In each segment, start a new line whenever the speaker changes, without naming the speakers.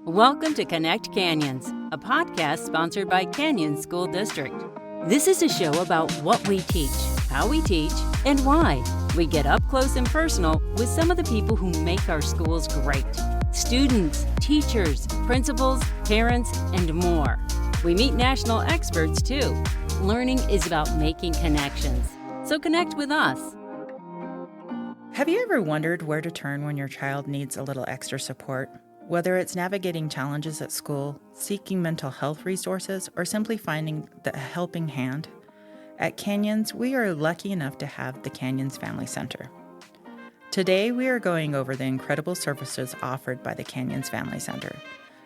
Welcome to Connect Canyons, a podcast sponsored by Canyon School District. This is a show about what we teach, how we teach, and why. We get up close and personal with some of the people who make our schools great. Students, teachers, principals, parents, and more. We meet national experts too. Learning is about making connections. So connect with us.
Have you ever wondered where to turn when your child needs a little extra support? Whether it's navigating challenges at school, seeking mental health resources, or simply finding the helping hand? At Canyons, we are lucky enough to have the Canyons Family Center. Today, we are going over the incredible services offered by the Canyons Family Center.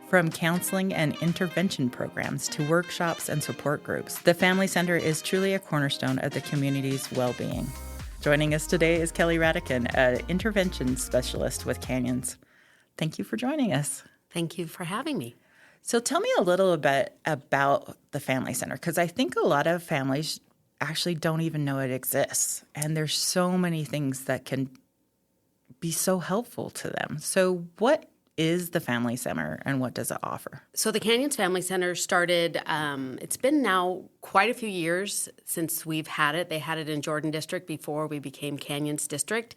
From counseling and intervention programs to workshops and support groups, the Family Center is truly a cornerstone of the community's well-being. Joining us today is Kelly Redican, an intervention specialist with Canyons. Thank you for joining us.
Thank you for having me.
So tell me a little bit about the Family Center, because I think a lot of families actually don't even know it exists. And there's so many things that can be so helpful to them. So what is the Family Center and what does it offer?
So the Canyons Family Center started, it's been now quite a few years since we've had it. They had it in Jordan District before we became Canyons District,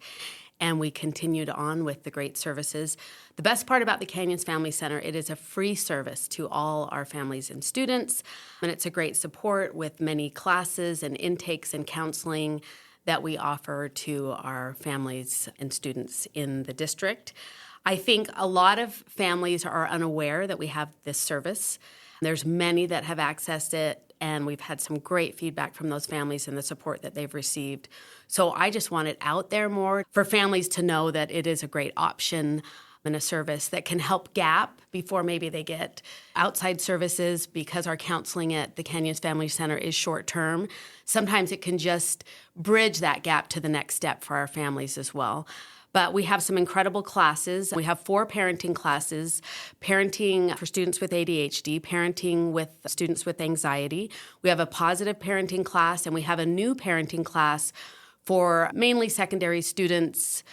and we continued on with the great services. The best part about the Canyons Family Center, it is a free service to all our families and students, and it's a great support with many classes and intakes and counseling that we offer to our families and students in the district. I think a lot of families are unaware that we have this service. There's many that have accessed it, and we've had some great feedback from those families and the support that they've received. So I just want it out there more for families to know that it is a great option and a service that can help gap before maybe they get outside services, because our counseling at the Canyons Family Center is short term. Sometimes it can just bridge that gap to the next step for our families as well. But we have some incredible classes. We have 4 parenting classes: parenting for students with ADHD, parenting with students with anxiety. We have a positive parenting class, and we have a new parenting class for mainly secondary students,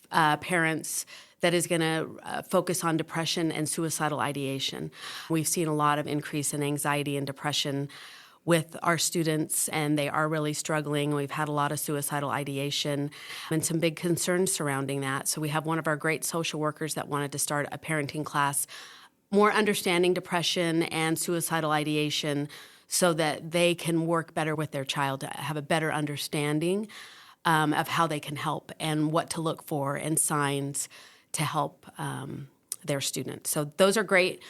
parents, that is going to focus on depression and suicidal ideation. We've seen a lot of increase in anxiety and depression with our students, and they are really struggling. We've had a lot of suicidal ideation and some big concerns surrounding that. So we have one of our great social workers that wanted to start a parenting class, more understanding depression and suicidal ideation, so that they can work better with their child, to have a better understanding of how they can help and what to look for and signs to help their students. So those are great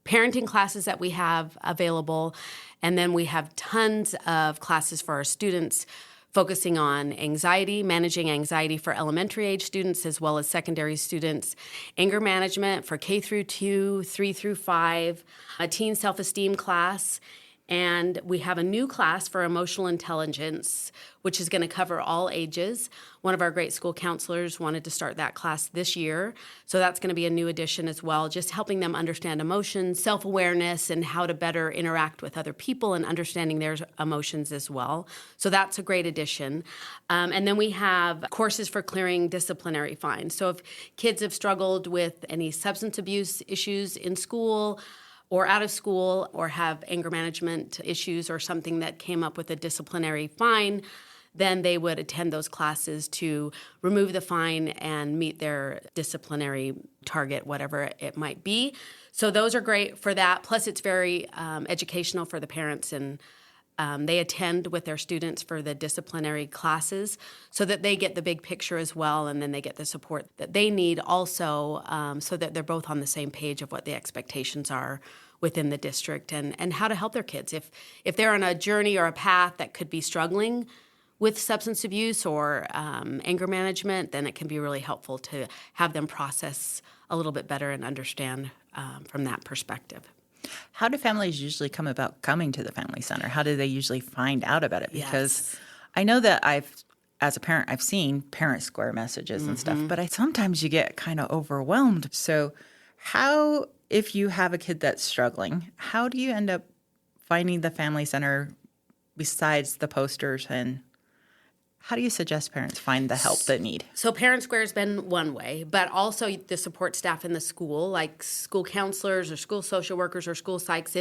parenting classes that we have available. And then we have tons of classes for our students focusing on anxiety, managing anxiety for elementary age students as well as secondary students, anger management for K through 2, 3 through 5, a teen self-esteem class. And we have a new class for emotional intelligence, which is going to cover all ages. One of our great school counselors wanted to start that class this year. So that's going to be a new addition as well, just helping them understand emotions, self-awareness, and how to better interact with other people and understanding their emotions as well. So that's a great addition. And then we have courses for clearing disciplinary fines. So if kids have struggled with any substance abuse issues in school, or out of school, or have anger management issues or something that came up with a disciplinary fine, then they would attend those classes to remove the fine and meet their disciplinary target, whatever it might be. So those are great for that. Plus, it's very educational for the parents, and they attend with their students for the disciplinary classes so that they get the big picture as well, and then they get the support that they need also, so that they're both on the same page of what the expectations are within the district and how to help their kids. If they're on a journey or a path that could be struggling with substance abuse or anger management, then it can be really helpful to have them process a little bit better and understand from that perspective.
How do families usually come about coming to the Family Center? How do they usually find out about it? Because I know that as a parent, I've seen parent square messages and stuff, but sometimes you get kind of overwhelmed. So how, if you have a kid that's struggling, how do you end up finding the Family Center besides the posters, and How do you suggest parents find the help they need?
So Parent Square has been one way, but also the support staff in the school, like school counselors or school social workers or school psychs.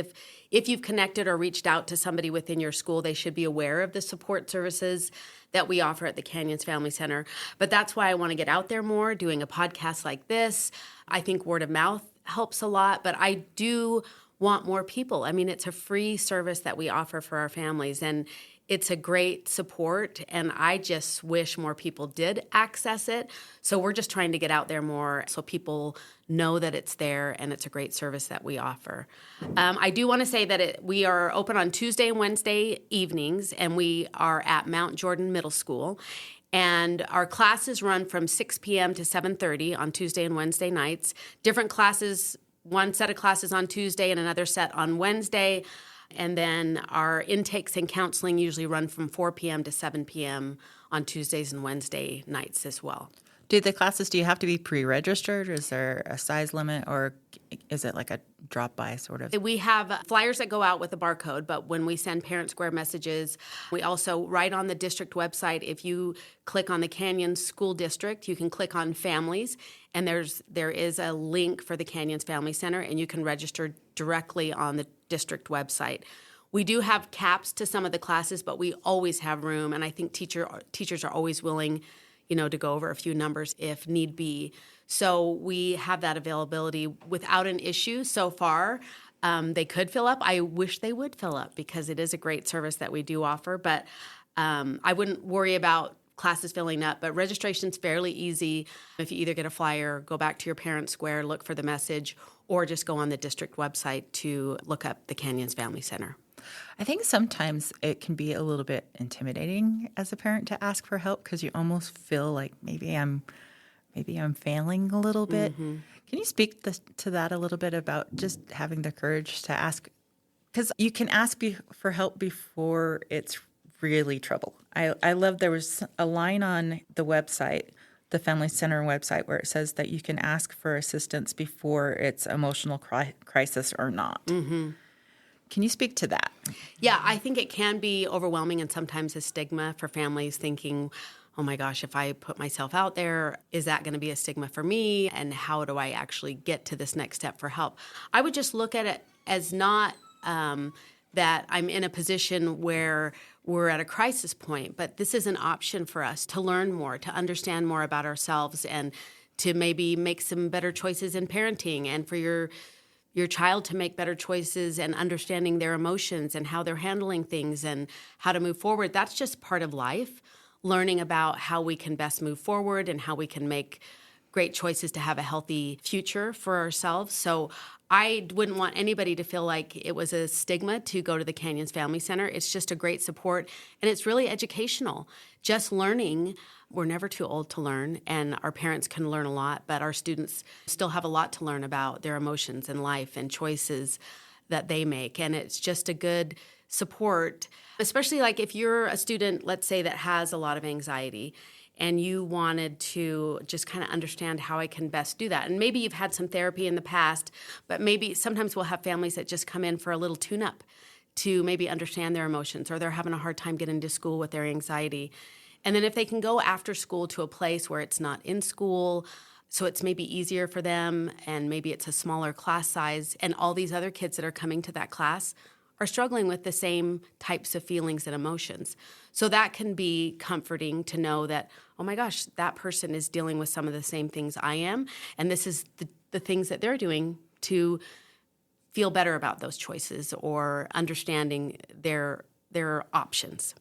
If you've connected or reached out to somebody within your school, they should be aware of the support services that we offer at the Canyons Family Center. But that's why I want to get out there more, doing a podcast like this. I think word of mouth helps a lot, but I do want more people. I mean, it's a free service that we offer for our families, and it's a great support, and I just wish more people did access it. So we're just trying to get out there more so people know that it's there and it's a great service that we offer. I do want to say that we are open on Tuesday and Wednesday evenings, and we are at Mount Jordan Middle School. And our classes run from 6 p.m. to 7:30 on Tuesday and Wednesday nights. Different classes, one set of classes on Tuesday and another set on Wednesday. And then our intakes and counseling usually run from 4 p.m. to 7 p.m. on Tuesdays and Wednesday nights as well.
Do you have to be pre-registered? Is there a size limit, or is it like a drop-by sort of?
We have flyers that go out with a barcode, but when we send Parent Square messages, we also write on the district website. If you click on the Canyons School District, you can click on Families, and there is a link for the Canyons Family Center, and you can register directly on the district website. We do have caps to some of the classes, but we always have room, and I think teachers are always willing, to go over a few numbers if need be. So we have that availability without an issue so far. They could fill up. I wish they would fill up because it is a great service that we do offer, but I wouldn't worry about classes filling up, but registration's fairly easy. If you either get a flyer, go back to your Parent Square, look for the message, or just go on the district website to look up the Canyons Family Center.
I think sometimes it can be a little bit intimidating as a parent to ask for help because you almost feel like maybe I'm failing a little bit. Mm-hmm. Can you speak to that a little bit about just having the courage to ask? Because you can ask for help before it's really trouble. I love there was a line on the website, the Family Center website, where it says that you can ask for assistance before it's emotional crisis or not. Mm-hmm. Can you speak to that?
Yeah, I think it can be overwhelming and sometimes a stigma for families thinking, oh my gosh, if I put myself out there, is that going to be a stigma for me? And how do I actually get to this next step for help? I would just look at it as not that I'm in a position where we're at a crisis point, but this is an option for us to learn more, to understand more about ourselves, and to maybe make some better choices in parenting, and for your child to make better choices and understanding their emotions and how they're handling things and how to move forward. That's just part of life, learning about how we can best move forward and how we can make great choices to have a healthy future for ourselves. So I wouldn't want anybody to feel like it was a stigma to go to the Canyons Family Center. It's just a great support, and it's really educational. Just learning. We're never too old to learn, and our parents can learn a lot, but our students still have a lot to learn about their emotions and life and choices that they make. And it's just a good support, especially like if you're a student, let's say, that has a lot of anxiety, and you wanted to just kind of understand how I can best do that. And maybe you've had some therapy in the past, but maybe sometimes we'll have families that just come in for a little tune-up to maybe understand their emotions, or they're having a hard time getting to school with their anxiety. And then if they can go after school to a place where it's not in school, so it's maybe easier for them, and maybe it's a smaller class size, and all these other kids that are coming to that class are struggling with the same types of feelings and emotions. So that can be comforting to know that, oh my gosh, that person is dealing with some of the same things I am, and this is the things that they're doing to feel better about those choices or understanding their options.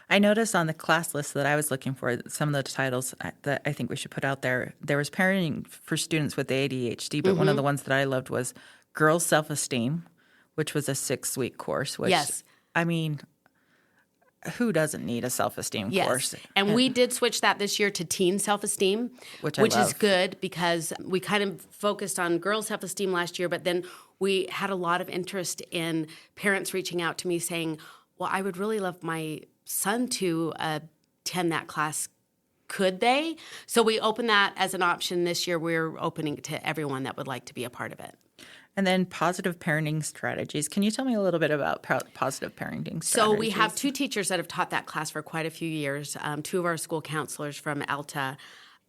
I noticed on the class list that I was looking for, some of the titles that I think we should put out there, there was parenting for students with ADHD, but one of the ones that I loved was Girls Self-Esteem, which was a 6-week course. Which,
yes.
I mean, who doesn't need a self-esteem course?
And we did switch that this year to teen self-esteem, which is good because we kind of focused on girls' self-esteem last year, but then we had a lot of interest in parents reaching out to me saying, well, I would really love my son to attend that class. Could they? So we opened that as an option this year. We're opening it to everyone that would like to be a part of it.
And then positive parenting strategies. Can you tell me a little bit about positive parenting strategies?
So we have 2 teachers that have taught that class for quite a few years, 2 of our school counselors from Alta.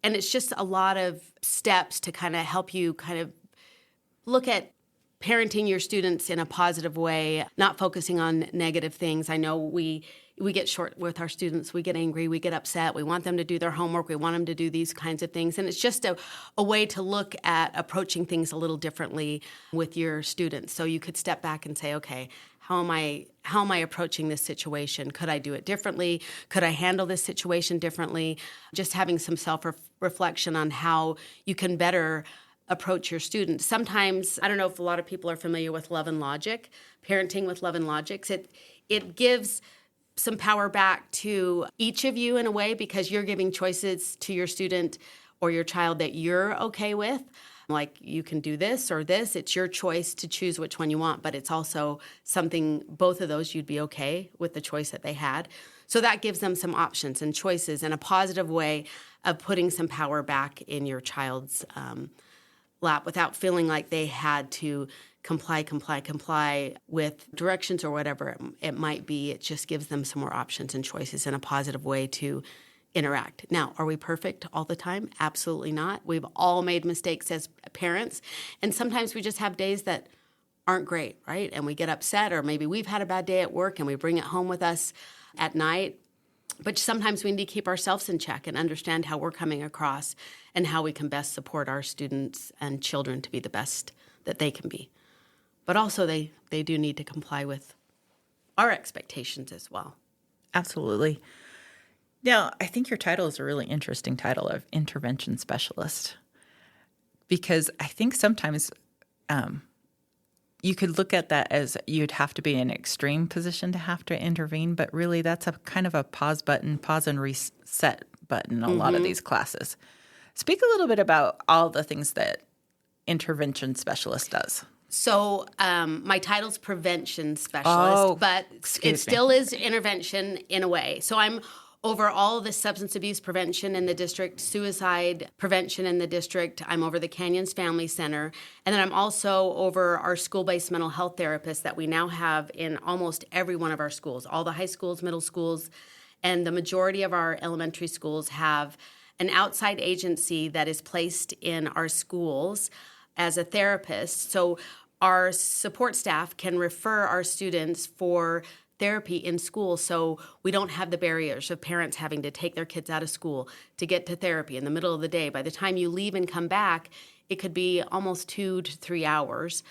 And it's just a lot of steps to kind of help you kind of look at parenting your students in a positive way, not focusing on negative things. I know we get short with our students. We get angry. We get upset. We want them to do their homework. We want them to do these kinds of things. And it's just a way to look at approaching things a little differently with your students. So you could step back and say, okay, how am I approaching this situation? Could I do it differently? Could I handle this situation differently? Just having some self-reflection on how you can better approach your students. Sometimes, I don't know if a lot of people are familiar with Love and Logic, parenting with Love and Logic. It gives some power back to each of you in a way, because you're giving choices to your student or your child that you're okay with. Like, you can do this or this. It's your choice to choose which one you want, but it's also something, both of those, you'd be okay with the choice that they had. So that gives them some options and choices and a positive way of putting some power back in your child's lap without feeling like they had to comply with directions or whatever it might be. It just gives them some more options and choices and a positive way to interact. Now, are we perfect all the time? Absolutely not. We've all made mistakes as parents, and sometimes we just have days that aren't great, right? And we get upset, or maybe we've had a bad day at work and we bring it home with us at night. But sometimes we need to keep ourselves in check and understand how we're coming across and how we can best support our students and children to be the best that they can be. But also they do need to comply with our expectations as well.
Absolutely. Now, I think your title is a really interesting title of intervention specialist, because I think sometimes you could look at that as you'd have to be in an extreme position to have to intervene, but really that's a kind of a pause and reset button in a lot of these classes. Speak a little bit about all the things that intervention specialist does.
So my title's prevention specialist, but it still is intervention in a way. So I'm over all the substance abuse prevention in the district, suicide prevention in the district. I'm over the Canyons Family Center. And then I'm also over our school-based mental health therapists that we now have in almost every one of our schools. All the high schools, middle schools, and the majority of our elementary schools have an outside agency that is placed in our schools as a therapist. So our support staff can refer our students for therapy in school, so we don't have the barriers of parents having to take their kids out of school to get to therapy in the middle of the day. By the time you leave and come back, it could be almost 2 to 3 hours.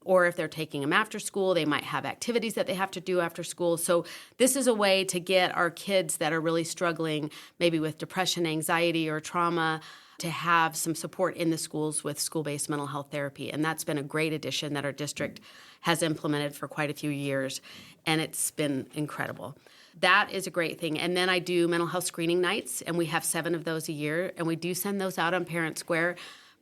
Or if they're taking them after school, they might have activities that they have to do after school. So this is a way to get our kids that are really struggling, maybe with depression, anxiety, or trauma, to have some support in the schools with school-based mental health therapy. And that's been a great addition that our district has implemented for quite a few years, and it's been incredible. That is a great thing. And then I do mental health screening nights, and we have 7 of those a year, and we do send those out on Parent Square,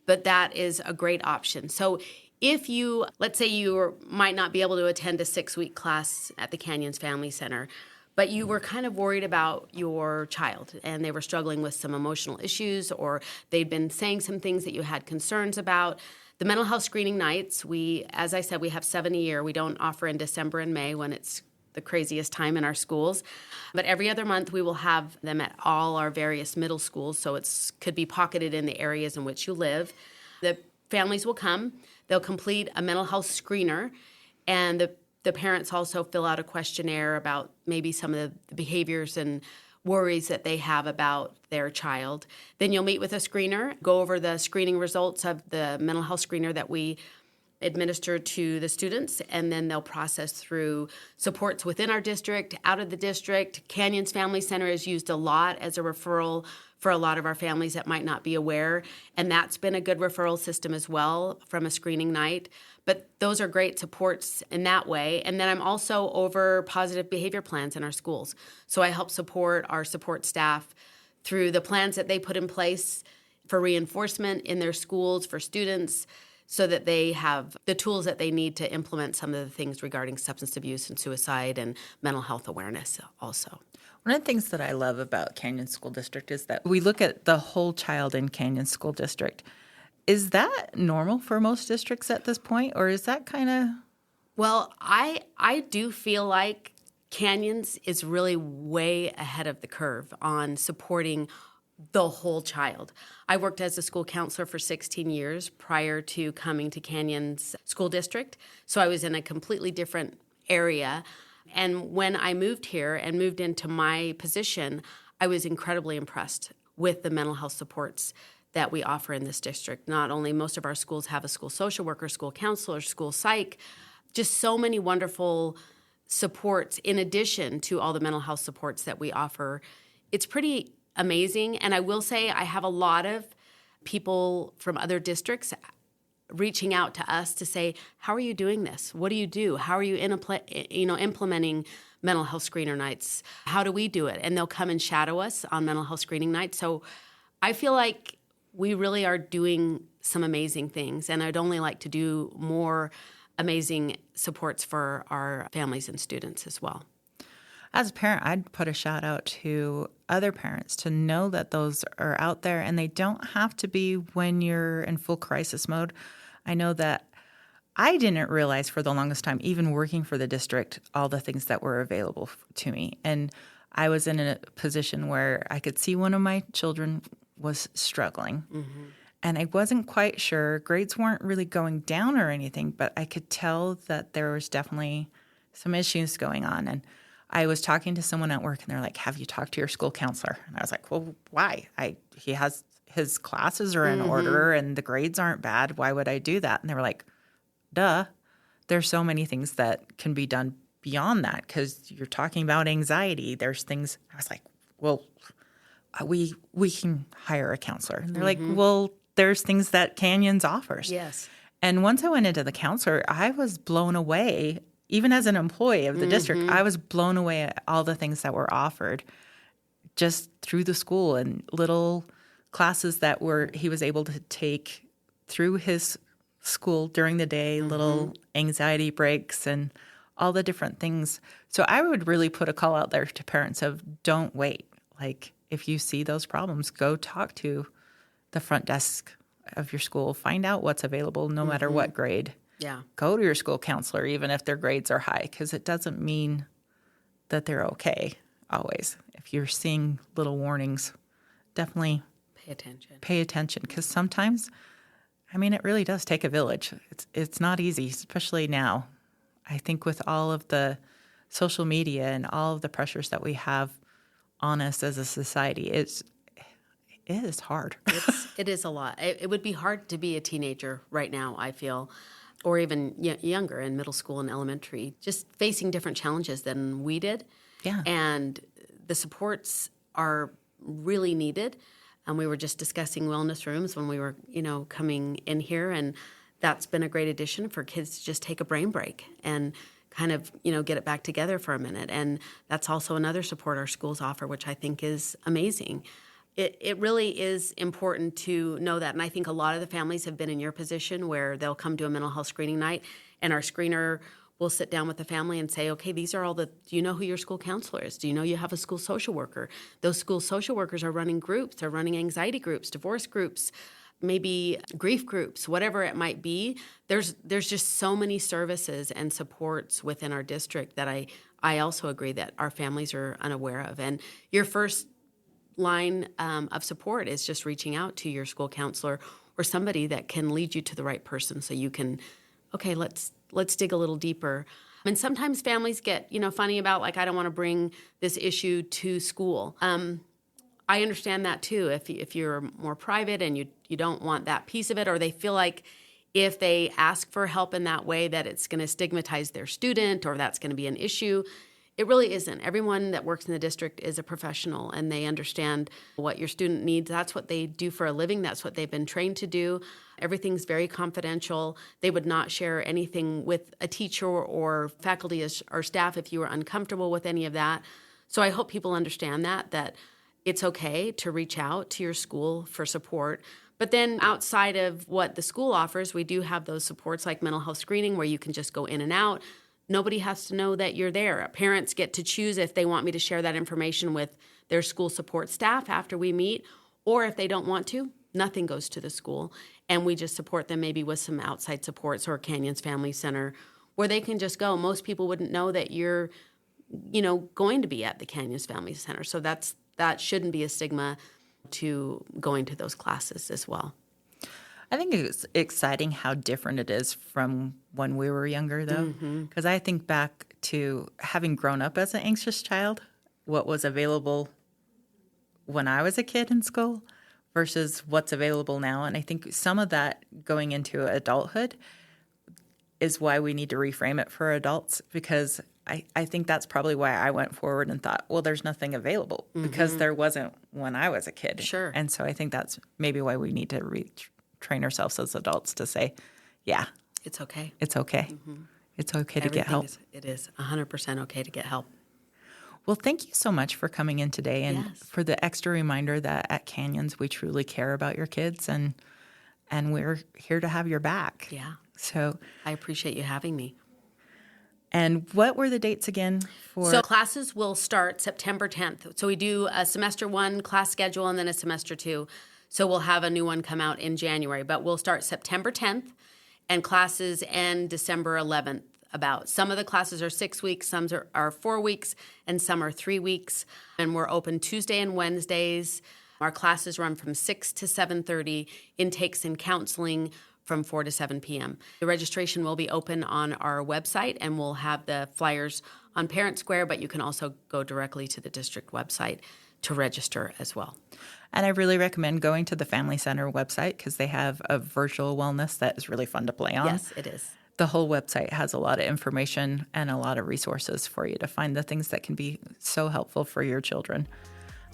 but that is a great option. So if you, let's say you might not be able to attend a 6-week class at the Canyons Family Center, but you were kind of worried about your child and they were struggling with some emotional issues, or they'd been saying some things that you had concerns about. The mental health screening nights, as I said, we have 7 a year. We don't offer in December and May when it's the craziest time in our schools. But every other month we will have them at all our various middle schools, so it could be pocketed in the areas in which you live. The families will come. They'll complete a mental health screener, and the parents also fill out a questionnaire about maybe some of the behaviors and worries that they have about their child. Then you'll meet with a screener, go over the screening results of the mental health screener that we administer to the students, and then they'll process through supports within our district, out of the district. Canyons Family Center is used a lot as a referral for a lot of our families that might not be aware, and that's been a good referral system as well from a screening night. But those are great supports in that way. And then I'm also over positive behavior plans in our schools. So I help support our support staff through the plans that they put in place for reinforcement in their schools for students, so that they have the tools that they need to implement some of the things regarding substance abuse and suicide and mental health awareness also.
One of the things that I love about Canyon School District is that we look at the whole child in Canyon School District. Is that normal for most districts at this point, or is that kind of...
Well, I do feel like Canyons is really way ahead of the curve on supporting the whole child. I worked as a school counselor for 16 years prior to coming to Canyons School District, so I was in a completely different area. And when I moved here and moved into my position, I was incredibly impressed with the mental health supports that we offer in this district. Not only most of our schools have a school social worker, school counselor, school psych, just so many wonderful supports in addition to all the mental health supports that we offer. It's pretty amazing. And I will say I have a lot of people from other districts reaching out to us to say, how are you doing this? What do you do? How are you implementing mental health screener nights? How do we do it? And they'll come and shadow us on mental health screening nights. So I feel like we really are doing some amazing things. And I'd only like to do more amazing supports for our families and students as well.
As a parent, I'd put a shout out to other parents to know that those are out there, and they don't have to be when you're in full crisis mode. I know that I didn't realize for the longest time, even working for the district, all the things that were available to me. And I was in a position where I could see one of my children was struggling. Mm-hmm. And I wasn't quite sure. Grades weren't really going down or anything, but I could tell that there was definitely some issues going on. And I was talking to someone at work, and they're like, have you talked to your school counselor? And I was like, well, why? He has his classes are in order, and the grades aren't bad. Why would I do that? And they were like, duh. There's so many things that can be done beyond that because you're talking about anxiety. There's things. I was like, well, we can hire a counselor. And they're like, well, there's things that Canyons offers.
Yes.
And once I went into the counselor, I was blown away. Even as an employee of the district, I was blown away at all the things that were offered just through the school and little classes that he was able to take through his school during the day, little anxiety breaks and all the different things. So I would really put a call out there to parents of don't wait. Like if you see those problems, go talk to the front desk of your school. Find out what's available no matter what grade.
Yeah.
Go to your school counselor even if their grades are high because it doesn't mean that they're okay always. If you're seeing little warnings, definitely pay attention because sometimes, it really does take a village. It's not easy, especially now. I think with all of the social media and all of the pressures that we have on us as a society, it is hard.
It is a lot. It would be hard to be a teenager right now, I feel, or even younger in middle school and elementary, just facing different challenges than we did.
Yeah.
And the supports are really needed. And we were just discussing wellness rooms when we were, coming in here. And that's been a great addition for kids to just take a brain break and kind of, get it back together for a minute. And that's also another support our schools offer, which I think is amazing. It really is important to know that. And I think a lot of the families have been in your position where they'll come to a mental health screening night and our screener will sit down with the family and say, okay, these are all do you know who your school counselor is? Do you know you have a school social worker? Those school social workers are running groups. They're running anxiety groups, divorce groups, maybe grief groups, whatever it might be. There's just so many services and supports within our district that I also agree that our families are unaware of. And your first line of support is just reaching out to your school counselor or somebody that can lead you to the right person so you can, okay, let's dig a little deeper. And sometimes families get, funny about like, I don't want to bring this issue to school. I understand that too. If you're more private and you don't want that piece of it, or they feel like if they ask for help in that way that it's going to stigmatize their student or that's going to be an issue. It really isn't. Everyone that works in the district is a professional and they understand what your student needs. That's what they do for a living. That's what they've been trained to do. Everything's very confidential. They would not share anything with a teacher or faculty or staff if you were uncomfortable with any of that. So I hope people understand that it's okay to reach out to your school for support. But then outside of what the school offers, we do have those supports like mental health screening where you can just go in and out. Nobody has to know that you're there. Parents get to choose if they want me to share that information with their school support staff after we meet, or if they don't want to, nothing goes to the school, and we just support them maybe with some outside supports or Canyons Family Center where they can just go. Most people wouldn't know that you're, going to be at the Canyons Family Center. So that shouldn't be a stigma to going to those classes as well.
I think it's exciting how different it is from when we were younger, though, because I think back to having grown up as an anxious child, what was available when I was a kid in school versus what's available now. And I think some of that going into adulthood is why we need to reframe it for adults, because I think that's probably why I went forward and thought, well, there's nothing available because there wasn't when I was a kid.
Sure.
And so I think that's maybe why we need to train ourselves as adults to say, yeah,
It's okay.
it's okay. It's okay to get help.
It is 100% okay to get help.
Well, thank you so much for coming in today and
Yes.
for the extra reminder that at Canyons we truly care about your kids and we're here to have your back.
Yeah.
So,
I appreciate you having me.
and what were the dates again for?
So classes will start September 10th. So we do a semester 1 class schedule and then a semester 2. So we'll have a new one come out in January, but we'll start September 10th and classes end December 11th. Some of the classes are 6 weeks, some are 4 weeks, and some are 3 weeks. And we're open Tuesday and Wednesdays. Our classes run from 6 to 7:30, intakes and counseling from 4 to 7 p.m. The registration will be open on our website, and we'll have the flyers on Parent Square, but you can also go directly to the district website to register as well.
And I really recommend going to the Family Center website because they have a virtual wellness that is really fun to play on.
Yes, it is.
The whole website has a lot of information and a lot of resources for you to find the things that can be so helpful for your children.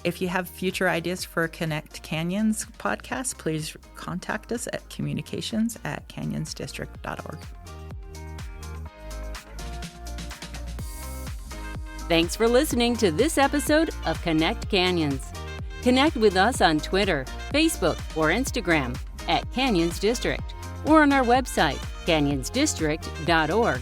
If you have future ideas for a Connect Canyons podcast, please contact us at communications@canyonsdistrict.org.
Thanks for listening to this episode of Connect Canyons. Connect with us on Twitter, Facebook, or Instagram @Canyons District, or on our website, canyonsdistrict.org.